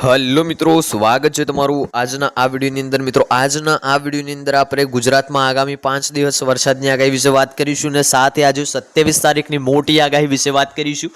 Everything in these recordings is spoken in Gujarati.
હલો મિત્રો, સ્વાગત છે તમારું આજના આ વિડીયોની અંદર। મિત્રો આજના આ વિડીયોની અંદર આપણે ગુજરાતમાં આગામી 5 દિવસ વરસાદની આગાહી વિશે વાત કરીશું અને સાથે આજે 27 તારીખની મોટી આગાહી વિશે વાત કરીશું,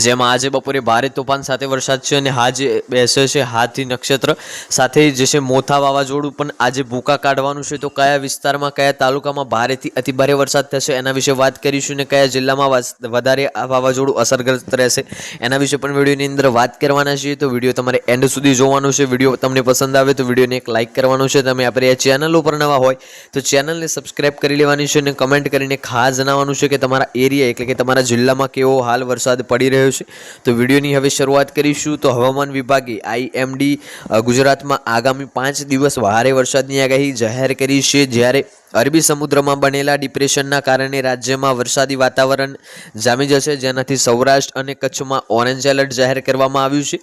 જેમાં આજે બપોરે ભારે તોફાન સાથે વરસાદ છે અને આજે બેસે છે હાથી નક્ષત્ર સાથે જે છે મોથા વાવાઝોડું પણ આજે ભૂકા કાઢવાનું છે। તો કયા વિસ્તારમાં કયા તાલુકામાં ભારેથી અતિભારે વરસાદ થશે એના વિશે વાત કરીશું અને કયા જિલ્લામાં વધારે આ વાવાઝોડું અસરગ્રસ્ત રહેશે એના વિશે પણ વિડીયોની અંદર વાત કરવાના છીએ। તો વિડીયો તમારે એન્ડ સુધી જોવાનું છે। વિડીયો તમને પસંદ આવે તો વિડીયોને એક લાઇક કરવાનું છે। તમે આપણે આ ચેનલ ઉપર નવા હોય તો ચેનલને સબસ્ક્રાઇબ કરી લેવાની છે અને કમેન્ટ કરીને ખાસ જણાવવાનું છે કે તમારા એરિયા એટલે કે તમારા જિલ્લામાં કેવો હાલ વરસાદ પડી રહ્યો છે। તો વિડીયોની હવે શરૂઆત કરીશું। તો હવામાન વિભાગે IMD ગુજરાતમાં આગામી 5 દિવસ ભારે વરસાદની આગાહી જાહેર કરી છે, જ્યારે અરબી સમુદ્રમાં બનેલા ડિપ્રેશનના કારણે રાજ્યમાં વરસાદી વાતાવરણ જામી જશે, જેનાથી સૌરાષ્ટ્ર અને કચ્છમાં ઓરેન્જ એલર્ટ જાહેર કરવામાં આવ્યું છે।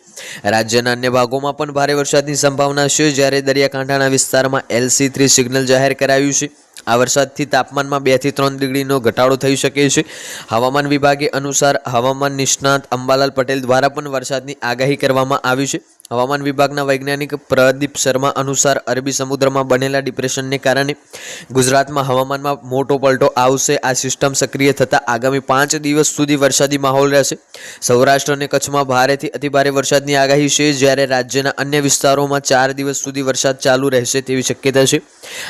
રાજ્યના અન્ય ભાગોમાં પણ ભારે વરસાદની સંભાવના છે, જ્યારે દરિયાકાંઠાના વિસ્તારમાં LC3 સિગ્નલ જાહેર કરાયું છે। આ વરસાદથી તાપમાનમાં 2 થી 3 ડિગ્રીનો ઘટાડો થઈ શકે છે। હવામાન વિભાગે અનુસાર હવામાન નિષ્ણાત અંબાલાલ પટેલ દ્વારા પણ વરસાદની આગાહી કરવામાં આવી છે। હવામાન વિભાગના વૈજ્ઞાનિક પ્રદીપ શર્મા અનુસાર અરબી સમુદ્રમાં બનેલા ડિપ્રેશનને કારણે ગુજરાતમાં હવામાનમાં મોટો પલટો આવશે। આ સિસ્ટમ સક્રિય થતાં આગામી 5 દિવસ સુધી વરસાદી માહોલ રહેશે। સૌરાષ્ટ્ર અને કચ્છમાં ભારેથી અતિભારે વરસાદની આગાહી છે, જ્યારે રાજ્યના અન્ય વિસ્તારોમાં 4 દિવસ સુધી વરસાદ ચાલુ રહેશે તેવી શક્યતા છે।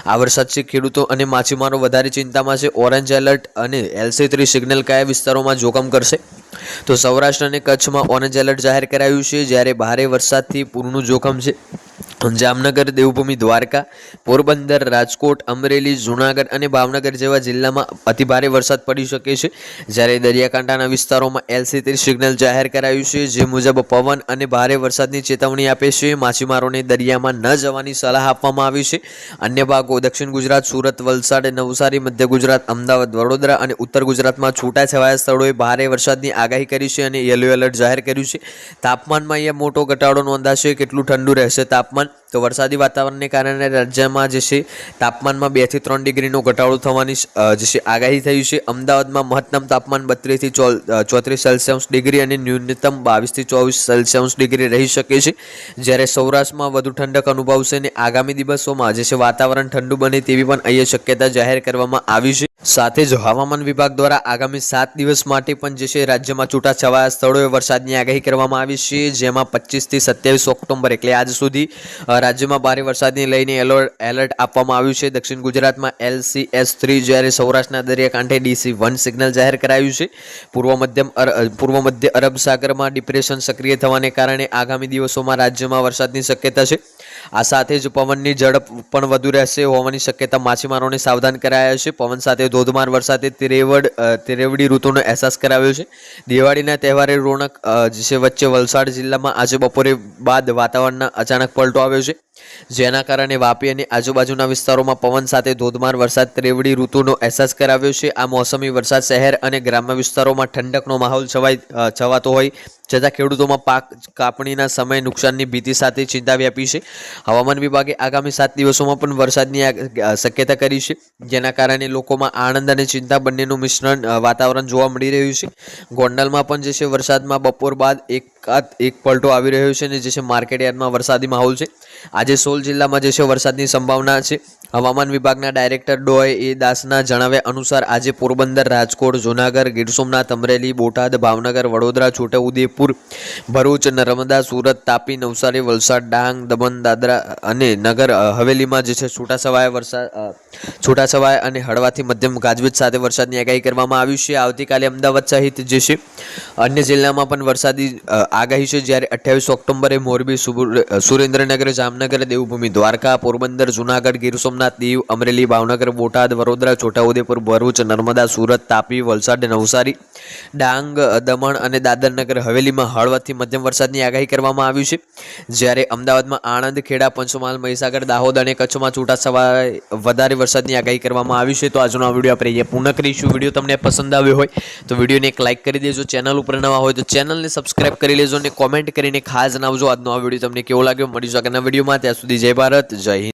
આ વરસાદથી ખેડૂતો અને માછીમારો વધારે ચિંતામાં છે। ઓરેન્જ એલર્ટ અને LC3 સિગ્નલ કયા વિસ્તારોમાં જોખમ કરશે? તો સૌરાષ્ટ્ર અને કચ્છમાં ઓરેન્જ એલર્ટ જાહેર કરાયું છે, જ્યારે ભારે વરસાદથી પૂરનું જોખમ છે। જામનગર, દેવભૂમિ દ્વારકા, પોરબંદર, રાજકોટ, અમરેલી, જૂનાગઢ અને ભાવનગર જેવા જિલ્લામાં અતિભારે વરસાદ પડી શકે છે, જ્યારે દરિયાકાંઠાના વિસ્તારોમાં LC3 સિગ્નલ જાહેર કરાયું છે, જે મુજબ પવન અને ભારે વરસાદની ચેતવણી આપે છે। માછીમારોને દરિયામાં ન જવાની સલાહ આપવામાં આવી છે। અન્ય ભાગો દક્ષિણ ગુજરાત, સુરત, વલસાડ, નવસારી, મધ્ય ગુજરાત, અમદાવાદ, વડોદરા અને ઉત્તર ગુજરાતમાં છૂટાછવાયા સ્થળોએ ભારે વરસાદની આગાહી કરી છે અને યલો એલર્ટ જાહેર કર્યું છે। તાપમાનમાં અહીંયા મોટો ઘટાડો નોંધાશે। કેટલું ઠંડુ રહેશે તાપમાન? તો વરસાદી વાતાવરણને કારણે રાજ્યમાં જે છે તાપમાનમાં 2 થી 3 ડિગ્રીનો ઘટાડો થવાની જે છે આગાહી થઈ છે। અમદાવાદમાં મહત્તમ તાપમાન 32 થી 34 સેલ્સિયસ ડિગ્રી અને ન્યૂનતમ 22 થી 24 સેલ્સિયસ ડિગ્રી રહી શકે છે, જ્યારે સૌરાષ્ટ્રમાં વધુ ઠંડક અનુભવશે અને આગામી દિવસોમાં જે છે વાતાવરણ ઠંડુ બને તેવી પણ અહીંયા શક્યતા જાહેર કરવામાં આવી છે। સાથે જ હવામાન વિભાગ દ્વારા આગામી 7 દિવસ માટે પણ જે છે રાજ્યમાં છૂટાછવાયા સ્થળોએ વરસાદની આગાહી કરવામાં આવી છે, જેમાં 25 થી 27 ઓક્ટોબર એટલે આજ સુધી રાજ્યમાં ભારે વરસાદને લઈને એલર્ટ આપવામાં આવ્યું છે। દક્ષિણ ગુજરાતમાં LCS3, જ્યારે સૌરાષ્ટ્રના દરિયાકાંઠે DC1 સિગ્નલ જાહેર કરાયું છે। પૂર્વ મધ્ય અરબ સાગરમાં ડિપ્રેશન સક્રિય થવાને કારણે આગામી દિવસોમાં રાજ્યમાં વરસાદની શક્યતા છે। આ સાથે જ પવનની ઝડપ પણ વધુ રહેશે હોવાની શક્યતા માછીમારોને સાવધાન કરાયા છે। પવન સાથે ધોધમાર વરસાદે તેરેવડી ઋતુનો અહેસાસ કરાવ્યો છે। દિવાળીના તહેવારે રોનક જે છે વચ્ચે વલસાડ જિલ્લામાં આજે બપોરે બાદ વાતાવરણના અચાનક પલટો આવ્યો છે, જેના કારણે વાપી અને આજુબાજુના વિસ્તારોમાં પવન સાથે ધોધમાર વરસાદ ત્રેવડી ઋતુનો અહેસાસ કરાવ્યો છે। આ મોસમી વરસાદ શહેર અને ગ્રામ્ય વિસ્તારોમાં ઠંડકનો માહોલ છવાતો હોય છતાં ખેડૂતોમાં પાક કાપણીના સમયે નુકસાનની ભીતિ સાથે ચિંતા વ્યાપી છે। હવામાન વિભાગે આગામી 7 દિવસોમાં પણ વરસાદની શક્યતા કરી છે, જેના કારણે લોકોમાં આનંદ અને ચિંતા બંનેનું મિશ્રણ વાતાવરણ જોવા મળી રહ્યું છે। ગોંડલમાં પણ જે છે વરસાદમાં બપોર બાદ એક પલટો આવી રહ્યો છે અને જે છે માર્કેટ યાર્ડમાં વરસાદી માહોલ છે। આજે 16 જિલ્લામાં જે છે વરસાદની સંભાવના છે। હવામાન વિભાગના ડાયરેક્ટર ડોએ દાસના જણાવ્યા અનુસાર આજે પોરબંદર, રાજકોટ, જૂનાગઢ, ગીર સોમનાથ, અમરેલી, બોટાદ, ભાવનગર, વડોદરા, છોટાઉદેપુર, ભરૂચ, નર્મદા, સુરત, તાપી, નવસારી, વલસાડ, ડાંગ, દમણ, દાદરા અને નગર હવેલીમાં જે છે છૂટાછવાયા અને હળવાથી મધ્યમ ગાજવીજ સાથે વરસાદની આગાહી કરવામાં આવી છે। આવતીકાલે અમદાવાદ સહિત જે છે અન્ય જિલ્લામાં પણ વરસાદી આગાહી છે, જ્યારે 28 ઓક્ટોબરે મોરબી, સુરેન્દ્રનગર, જામનગર, દેવભૂમિ દ્વારકા, પોરબંદર, જૂનાગઢ, ગીર સોમનાથ, દીવ, અમરેલી, ભાવનગર, બોટાદ, વડોદરા, છોટાઉદેપુર, ભરૂચ, નર્મદા, સુરત, તાપી, વલસાડ, નવસારી, ડાંગ, દમણ અને દાદર નગર હવેલીમાં હળવાથી મધ્યમ વરસાદની આગાહી કરવામાં આવી છે, જ્યારે અમદાવાદમાં આણંદ, ખેડા, પંચમહાલ, મહીસાગર, દાહોદ અને કચ્છમાં છૂટાછવાયા વધારે વરસાદની આગાહી કરવામાં આવી છે। તો આજનો આ વિડીયો આપણે અહીંયા પૂર્ણ કરીશું। વિડીયો તમને પસંદ આવ્યો હોય તો વિડીયોને એક લાઇક કરી દેજો। ચેનલ ઉપર નવા હોય તો ચેનલને સબસ્ક્રાઇબ કરી લેજો અને કોમેન્ટ કરીને ખાસ જણાવજો આજનો આ વિડીયો તમને કેવો લાગ્યો। મળીશું આગળના વિડીયોમાં, ત્યાં સુધી જય ભારત, જય હિન્દ।